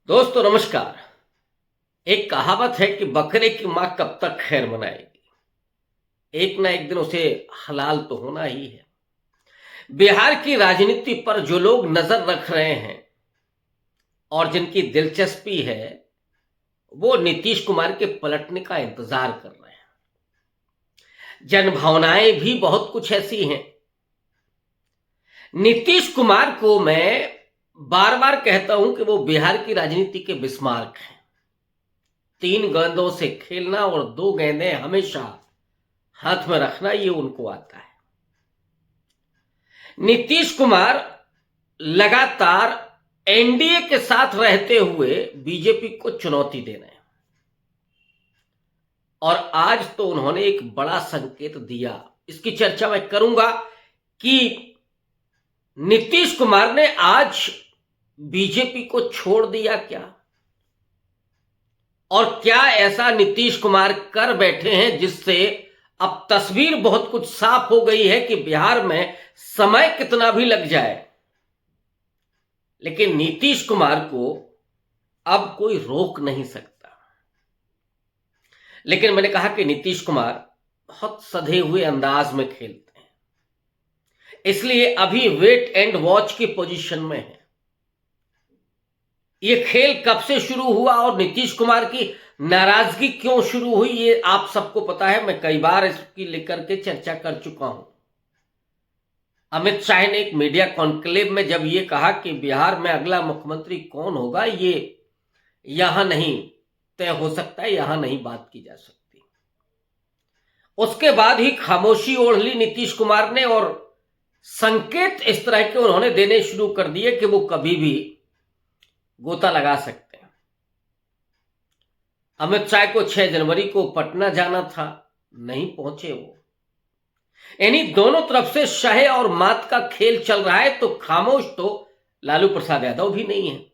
दोस्तों नमस्कार। एक कहावत है कि बकरे की मां कब तक खैर मनाएगी। एक ना एक दिन उसे हलाल तो होना ही है। बिहार की राजनीति पर जो लोग नजर रख रहे हैं और जिनकी दिलचस्पी है वो नीतीश कुमार के पलटने का इंतजार कर रहे हैं। जनभावनाएं भी बहुत कुछ ऐसी हैं। नीतीश कुमार को मैं बार बार कहता हूं कि वो बिहार की राजनीति के बिस्मार्क हैं। 3 गेंदों से खेलना और 2 गेंदें हमेशा हाथ में रखना ये उनको आता है। नीतीश कुमार लगातार एनडीए के साथ रहते हुए बीजेपी को चुनौती दे रहे हैं और आज तो उन्होंने एक बड़ा संकेत दिया। इसकी चर्चा मैं करूंगा कि नीतीश कुमार ने आज बीजेपी को छोड़ दिया क्या, और क्या ऐसा नीतीश कुमार कर बैठे हैं जिससे अब तस्वीर बहुत कुछ साफ हो गई है कि बिहार में समय कितना भी लग जाए लेकिन नीतीश कुमार को अब कोई रोक नहीं सकता। लेकिन मैंने कहा कि नीतीश कुमार बहुत सधे हुए अंदाज में खेलते हैं, इसलिए अभी वेट एंड वॉच की पोजीशन में है। ये खेल कब से शुरू हुआ और नीतीश कुमार की नाराजगी क्यों शुरू हुई ये आप सबको पता है। मैं कई बार इसकी लेकर के चर्चा कर चुका हूं। अमित शाह ने एक मीडिया कॉन्क्लेव में जब ये कहा कि बिहार में अगला मुख्यमंत्री कौन होगा ये यहां नहीं तय हो सकता, यहां नहीं बात की जा सकती, उसके बाद ही खामोशी ओढ़ ली नीतीश कुमार ने और संकेत इस तरह के उन्होंने देने शुरू कर दिए कि वो कभी भी गोता लगा सकते हैं। अमित शाह को 6 जनवरी को पटना जाना था, नहीं पहुंचे वो। यानी दोनों तरफ से शह और मात का खेल चल रहा है। तो खामोश तो लालू प्रसाद यादव भी नहीं है।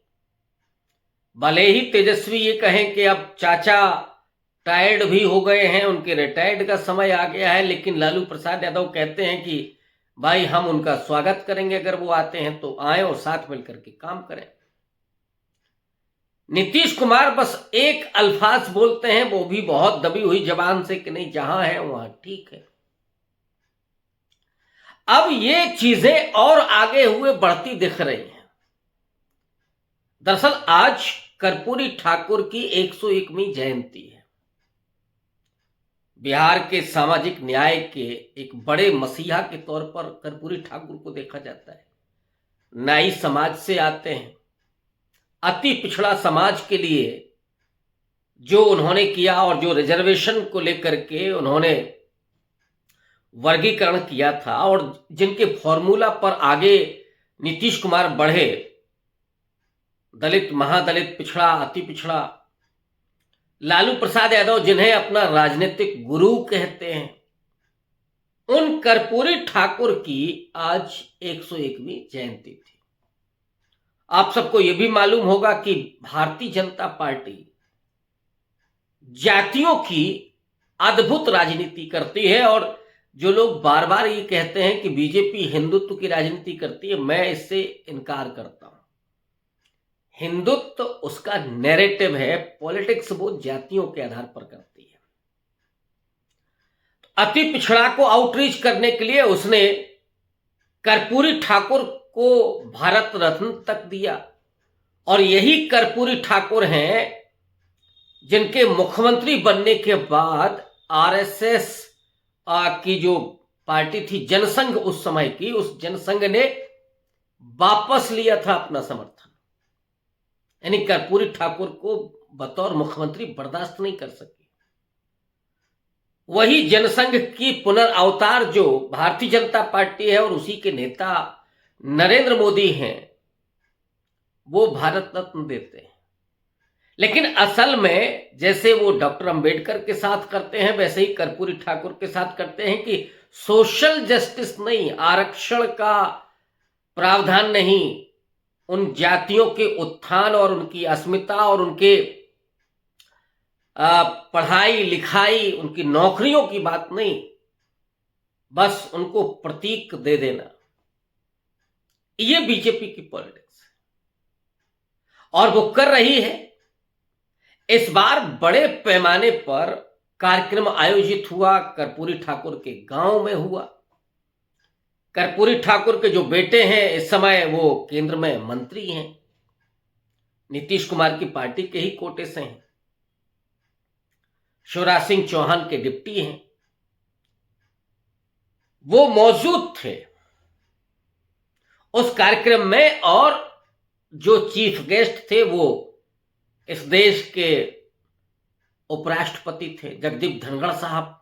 भले ही तेजस्वी ये कहें कि अब चाचा टायर्ड भी हो गए हैं, उनके रिटायर्ड का समय आ गया है, लेकिन लालू प्रसाद यादव कहते हैं कि भाई हम उनका स्वागत करेंगे, अगर वो आते हैं तो आए और साथ मिलकर के काम करें। नीतीश कुमार बस एक अल्फाज बोलते हैं, वो भी बहुत दबी हुई जबान से कि नहीं जहां है वहां ठीक है। अब ये चीजें और आगे हुए बढ़ती दिख रही हैं। दरअसल आज कर्पूरी ठाकुर की 101वीं जयंती है। बिहार के सामाजिक न्याय के एक बड़े मसीहा के तौर पर कर्पूरी ठाकुर को देखा जाता है। नाई समाज से आते हैं। अति पिछड़ा समाज के लिए जो उन्होंने किया और जो रिजर्वेशन को लेकर के उन्होंने वर्गीकरण किया था और जिनके फॉर्मूला पर आगे नीतीश कुमार बढ़े, दलित, महादलित, पिछड़ा, अति पिछड़ा, लालू प्रसाद यादव जिन्हें अपना राजनीतिक गुरु कहते हैं, उन कर्पूरी ठाकुर की आज 101वीं जयंती थी। आप सबको यह भी मालूम होगा कि भारतीय जनता पार्टी जातियों की अद्भुत राजनीति करती है और जो लोग बार बार ये कहते हैं कि बीजेपी हिंदुत्व की राजनीति करती है, मैं इससे इनकार करता हूं। हिंदुत्व उसका नैरेटिव है, पॉलिटिक्स वो जातियों के आधार पर करती है। अति पिछड़ा को आउटरीच करने के लिए उसने कर्पूरी ठाकुर को भारत रत्न तक दिया और यही कर्पूरी ठाकुर हैं जिनके मुख्यमंत्री बनने के बाद आरएसएस की जो पार्टी थी जनसंघ उस समय की, उस जनसंघ ने वापस लिया था अपना समर्थन। यानी कर्पूरी ठाकुर को बतौर मुख्यमंत्री बर्दाश्त नहीं कर सकी। वही जनसंघ की पुनर्अवतार जो भारतीय जनता पार्टी है और उसी के नेता नरेंद्र मोदी हैं, वो भारत रत्न देते हैं। लेकिन असल में जैसे वो डॉक्टर अंबेडकर के साथ करते हैं वैसे ही कर्पूरी ठाकुर के साथ करते हैं कि सोशल जस्टिस नहीं, आरक्षण का प्रावधान नहीं, उन जातियों के उत्थान और उनकी अस्मिता और उनके पढ़ाई लिखाई, उनकी नौकरियों की बात नहीं, बस उनको प्रतीक दे देना, ये बीजेपी की पॉलिटिक्स है। और वो कर रही है। इस बार बड़े पैमाने पर कार्यक्रम आयोजित हुआ, कर्पूरी ठाकुर के गांव में हुआ। कर्पूरी ठाकुर के जो बेटे हैं इस समय वो केंद्र में मंत्री हैं, नीतीश कुमार की पार्टी के ही कोटे से हैं, शिवराज सिंह चौहान के डिप्टी हैं, वो मौजूद थे उस कार्यक्रम में। और जो चीफ गेस्ट थे वो इस देश के उपराष्ट्रपति थे जगदीप धनखड़ साहब।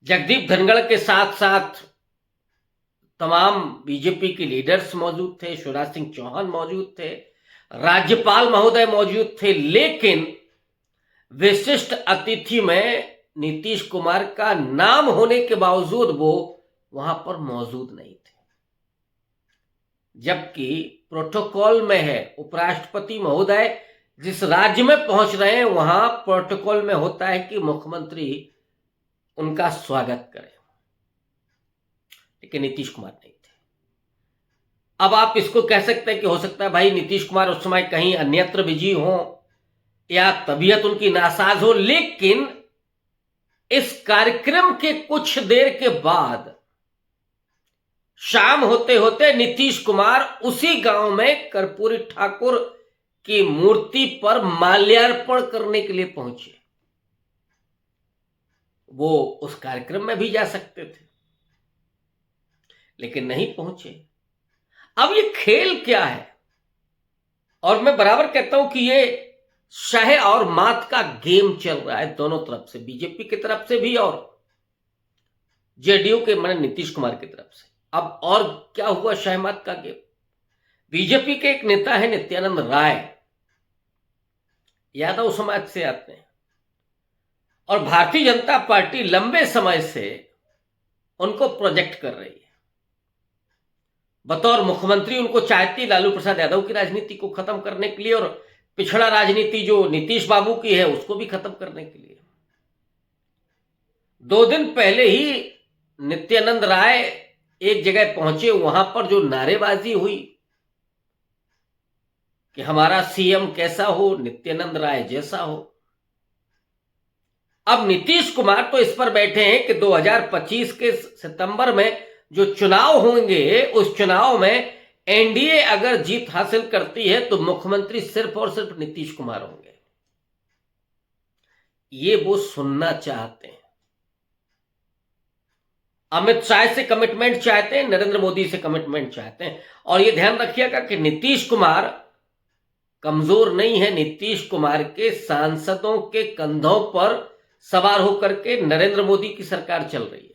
जगदीप धनखड़ के साथ साथ तमाम बीजेपी के लीडर्स मौजूद थे, शिवराज सिंह चौहान मौजूद थे, राज्यपाल महोदय मौजूद थे, लेकिन विशिष्ट अतिथि में नीतीश कुमार का नाम होने के बावजूद वो वहां पर मौजूद नहीं थे। जबकि प्रोटोकॉल में है उपराष्ट्रपति महोदय जिस राज्य में पहुंच रहे हैं वहां प्रोटोकॉल में होता है कि मुख्यमंत्री उनका स्वागत करें, लेकिन नीतीश कुमार नहीं थे। अब आप इसको कह सकते हैं कि हो सकता है भाई नीतीश कुमार उस समय कहीं अन्यत्र बिजी हो या तबीयत उनकी नासाज हो, लेकिन इस कार्यक्रम के कुछ देर के बाद शाम होते होते नीतीश कुमार उसी गांव में कर्पूरी ठाकुर की मूर्ति पर माल्यार्पण करने के लिए पहुंचे। वो उस कार्यक्रम में भी जा सकते थे लेकिन नहीं पहुंचे। अब ये खेल क्या है? और मैं बराबर कहता हूं कि ये शाह और मात का गेम चल रहा है दोनों तरफ से, बीजेपी की तरफ से भी और जेडीयू के माने नीतीश कुमार की तरफ से। अब और क्या हुआ शाह मात का गेम? बीजेपी के एक नेता है नित्यानंद राय, यादव समाज से आते हैं, और भारतीय जनता पार्टी लंबे समय से उनको प्रोजेक्ट कर रही है। बतौर मुख्यमंत्री उनको चाहती लालू प्रसाद यादव की राजनीति को खत्म करने के लिए और पिछड़ा राजनीति जो नीतीश बाबू की है उसको भी खत्म करने के लिए। 2 दिन पहले ही नित्यानंद राय एक जगह पहुंचे, वहां पर जो नारेबाजी हुई कि हमारा सीएम कैसा हो, नित्यानंद राय जैसा हो। अब नीतीश कुमार तो इस पर बैठे हैं कि 2025 के सितंबर में जो चुनाव होंगे उस चुनाव में एनडीए अगर जीत हासिल करती है तो मुख्यमंत्री सिर्फ और सिर्फ नीतीश कुमार होंगे। ये वो सुनना चाहते हैं। अमित शाह से कमिटमेंट चाहते हैं, नरेंद्र मोदी से कमिटमेंट चाहते हैं। और ये ध्यान रखिएगा कि नीतीश कुमार कमजोर नहीं है। नीतीश कुमार के सांसदों के कंधों पर सवार होकर के नरेंद्र मोदी की सरकार चल रही है।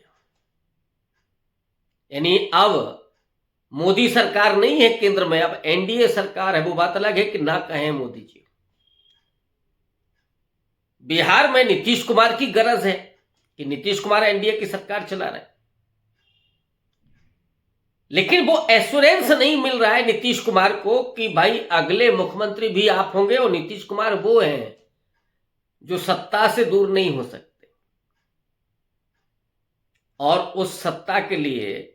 यानी अब मोदी सरकार नहीं है केंद्र में, अब एनडीए सरकार है। वो बात अलग है कि ना कहें मोदी जी। बिहार में नीतीश कुमार की गरज है कि नीतीश कुमार एनडीए की सरकार चला रहे हैं, लेकिन वो एश्योरेंस नहीं मिल रहा है नीतीश कुमार को कि भाई अगले मुख्यमंत्री भी आप होंगे। और नीतीश कुमार वो हैं जो सत्ता से दूर नहीं हो सकते, और उस सत्ता के लिए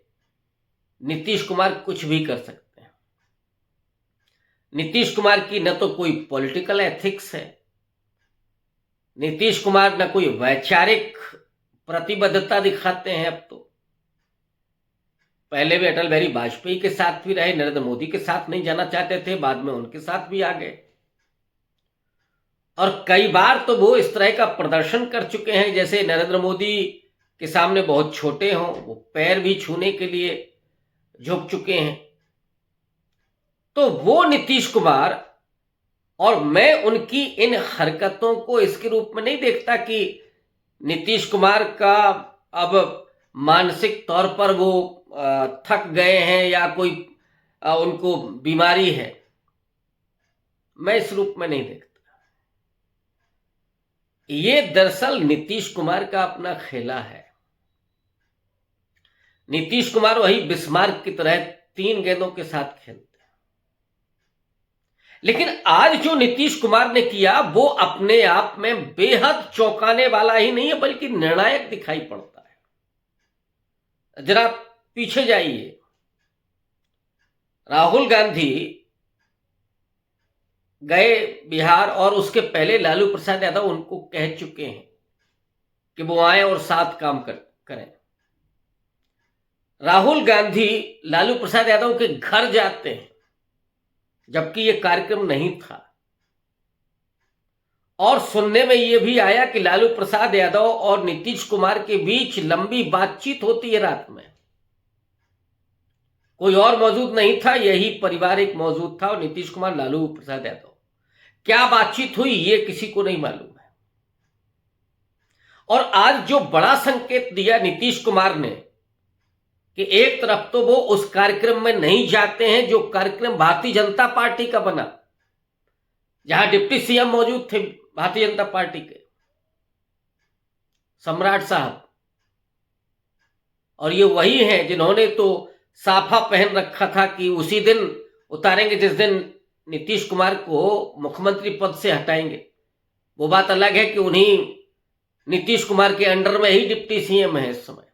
नीतीश कुमार कुछ भी कर सकते हैं। नीतीश कुमार की न तो कोई पॉलिटिकल एथिक्स है, नीतीश कुमार न कोई वैचारिक प्रतिबद्धता दिखाते हैं। अब तो पहले भी अटल बिहारी वाजपेयी के साथ भी रहे, नरेंद्र मोदी के साथ नहीं जाना चाहते थे, बाद में उनके साथ भी आ गए। और कई बार तो वो इस तरह का प्रदर्शन कर चुके हैं जैसे नरेंद्र मोदी के सामने बहुत छोटे हों, वो पैर भी छूने के लिए झुक चुके हैं। तो वो नीतीश कुमार, और मैं उनकी इन हरकतों को इसके रूप में नहीं देखता कि नीतीश कुमार का अब मानसिक तौर पर वो थक गए हैं या कोई उनको बीमारी है, मैं इस रूप में नहीं देखता। ये दरअसल नीतीश कुमार का अपना खेला है। नीतीश कुमार वही बिस्मार्क की तरह 3 गेंदों के साथ खेलते हैं। लेकिन आज जो नीतीश कुमार ने किया वो अपने आप में बेहद चौंकाने वाला ही नहीं है, बल्कि निर्णायक दिखाई पड़ता है। जरा पीछे जाइए। राहुल गांधी गए बिहार, और उसके पहले लालू प्रसाद यादव उनको कह चुके हैं कि वो आए और साथ काम करें। राहुल गांधी लालू प्रसाद यादव के घर जाते हैं जबकि ये कार्यक्रम नहीं था, और सुनने में यह भी आया कि लालू प्रसाद यादव और नीतीश कुमार के बीच लंबी बातचीत होती है रात में। कोई और मौजूद नहीं था, यही परिवार एक मौजूद था, और नीतीश कुमार, लालू प्रसाद यादव। क्या बातचीत हुई ये किसी को नहीं मालूम है। और आज जो बड़ा संकेत दिया नीतीश कुमार ने कि एक तरफ तो वो उस कार्यक्रम में नहीं जाते हैं जो कार्यक्रम भारतीय जनता पार्टी का बना, जहां डिप्टी सीएम मौजूद थे भारतीय जनता पार्टी के, सम्राट साहब, और ये वही हैं जिन्होंने तो साफा पहन रखा था कि उसी दिन उतारेंगे जिस दिन नीतीश कुमार को मुख्यमंत्री पद से हटाएंगे। वो बात अलग है कि उन्हीं नीतीश कुमार के अंडर में ही डिप्टी सीएम है इस समय।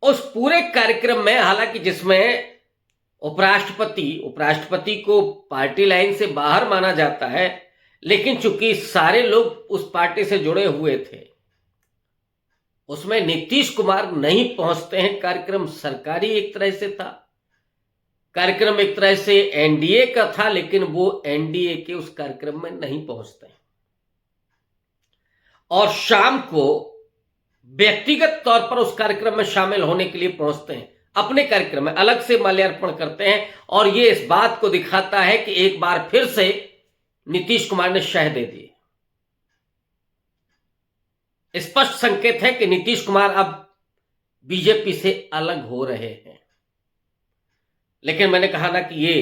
उस पूरे कार्यक्रम में, हालांकि जिसमें उपराष्ट्रपति को पार्टी लाइन से बाहर माना जाता है, लेकिन चूंकि सारे लोग उस पार्टी से जुड़े हुए थे, उसमें नीतीश कुमार नहीं पहुंचते हैं। कार्यक्रम सरकारी एक तरह से था, कार्यक्रम एक तरह से एनडीए का था, लेकिन वो एनडीए के उस कार्यक्रम में नहीं पहुंचते हैं। और शाम को व्यक्तिगत तौर पर उस कार्यक्रम में शामिल होने के लिए पहुंचते हैं, अपने कार्यक्रम में अलग से माल्यार्पण करते हैं, और ये इस बात को दिखाता है कि एक बार फिर से नीतीश कुमार ने शह दे दी। स्पष्ट संकेत है कि नीतीश कुमार अब बीजेपी से अलग हो रहे हैं। लेकिन मैंने कहा ना कि ये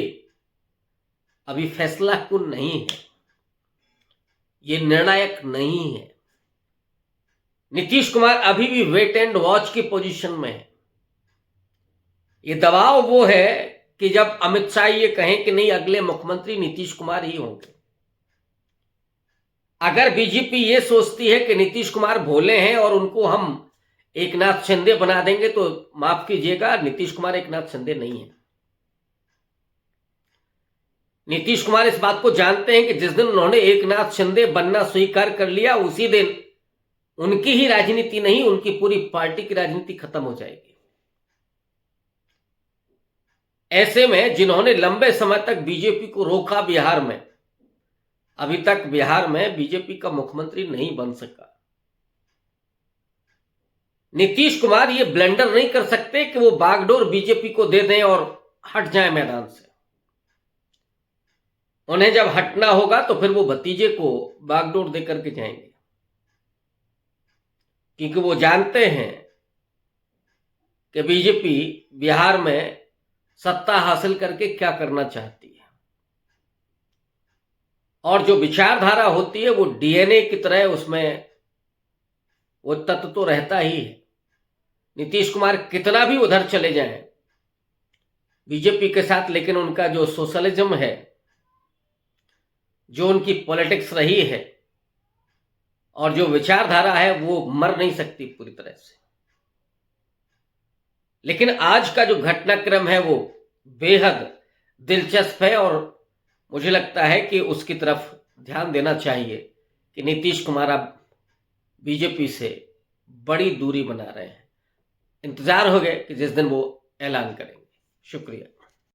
अभी फैसला कुन नहीं है, ये निर्णायक नहीं है। नीतीश कुमार अभी भी वेट एंड वॉच की पोजीशन में है। ये दबाव वो है कि जब अमित शाह ये कहें कि नहीं, अगले मुख्यमंत्री नीतीश कुमार ही होंगे। अगर बीजेपी ये सोचती है कि नीतीश कुमार भोले हैं और उनको हम एकनाथ शिंदे बना देंगे, तो माफ कीजिएगा, नीतीश कुमार एकनाथ शिंदे नहीं है। नीतीश कुमार इस बात को जानते हैं कि जिस दिन उन्होंने एकनाथ शिंदे बनना स्वीकार कर लिया, उसी दिन उनकी ही राजनीति नहीं, उनकी पूरी पार्टी की राजनीति खत्म हो जाएगी। ऐसे में जिन्होंने लंबे समय तक बीजेपी को रोका बिहार में, अभी तक बिहार में बीजेपी का मुख्यमंत्री नहीं बन सका। नीतीश कुमार ये ब्लेंडर नहीं कर सकते कि वो बागडोर बीजेपी को दे दें और हट जाए मैदान से। उन्हें जब हटना होगा तो फिर वो भतीजे को बागडोर दे करके जाएंगे, क्योंकि वो जानते हैं कि बीजेपी बिहार में सत्ता हासिल करके क्या करना चाहती है। और जो विचारधारा होती है वो डीएनए की तरह, उसमें वो तत्व तो रहता ही है। नीतीश कुमार कितना भी उधर चले जाएं बीजेपी के साथ, लेकिन उनका जो सोशलिज्म है, जो उनकी पॉलिटिक्स रही है और जो विचारधारा है, वो मर नहीं सकती पूरी तरह से। लेकिन आज का जो घटनाक्रम है वो बेहद दिलचस्प है, और मुझे लगता है कि उसकी तरफ ध्यान देना चाहिए कि नीतीश कुमार अब बीजेपी से बड़ी दूरी बना रहे हैं। इंतजार हो गए कि जिस दिन वो ऐलान करेंगे। शुक्रिया।